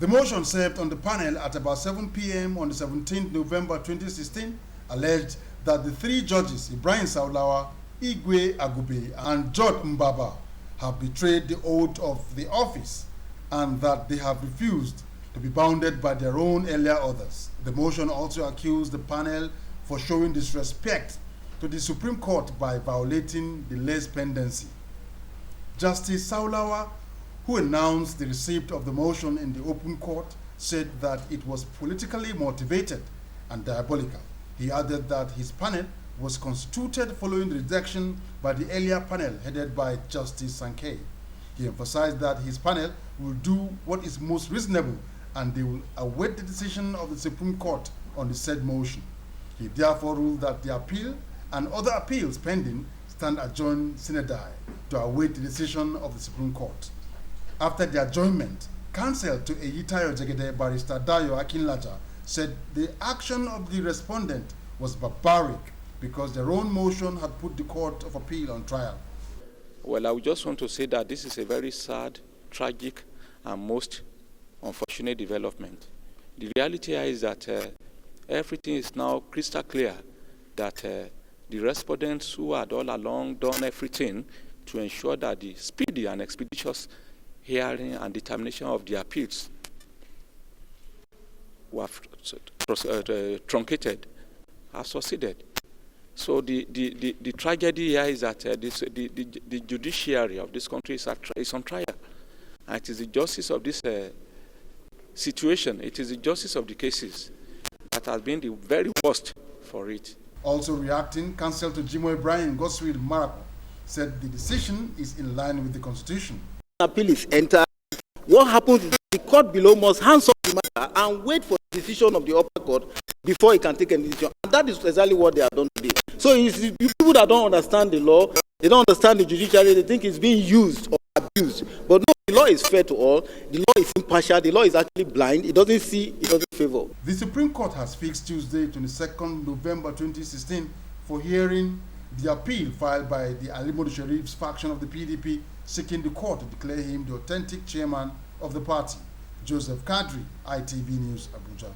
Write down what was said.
The motion served on the panel at about 7 p.m. on the 17th November 2016 alleged that the three judges, Ibrahim Saulawa, Igwe Agube, and Judge Mbaba, have betrayed the oath of the office and that they have refused to be bounded by their own earlier orders. The motion also accused the panel for showing disrespect to the Supreme Court by violating the less pendency. Justice Saulawa, who announced the receipt of the motion in the open court, said that it was politically motivated and diabolical. He added that his panel was constituted following the rejection by the earlier panel headed by Justice Sankei. He emphasized that his panel will do what is most reasonable and they will await the decision of the Supreme Court on the said motion. He therefore ruled that the appeal and other appeals pending stand adjourned sine die to await the decision of the Supreme Court. After the adjournment, counsel to Eyitayo Jegede Barrister Dayo Akinlaja said the action of the respondent was barbaric because their own motion had put the Court of Appeal on trial. Well, I would just want to say that this is a very sad, tragic, and most unfortunate development. The reality is that everything is now crystal clear that the respondents who had all along done everything to ensure that the speedy and expeditious hearing and determination of the appeals were truncated have succeeded. So the tragedy here is that the judiciary of this country is on trial. And it is the justice of this situation, it is the justice of the cases that has been the very worst for it. Also reacting, counsel to Jimo Ibrahim Goswil Marapo said the decision is in line with the Constitution. Appeal is entered. What happens is the court below must hands up the matter and wait for the decision of the upper court before it can take any decision. And that is exactly what they have done today. So it's the people that don't understand the law, they don't understand the judiciary, they think it's being used or abused. But no, the law is fair to all, the law is impartial, the law is actually blind, it doesn't see, it doesn't favor. The Supreme Court has fixed Tuesday, 22nd November 2016 for hearing the appeal filed by the Ali Modu Sheriff's faction of the PDP seeking the court to declare him the authentic chairman of the party. Joseph Kadiri, ITV News, Abuja.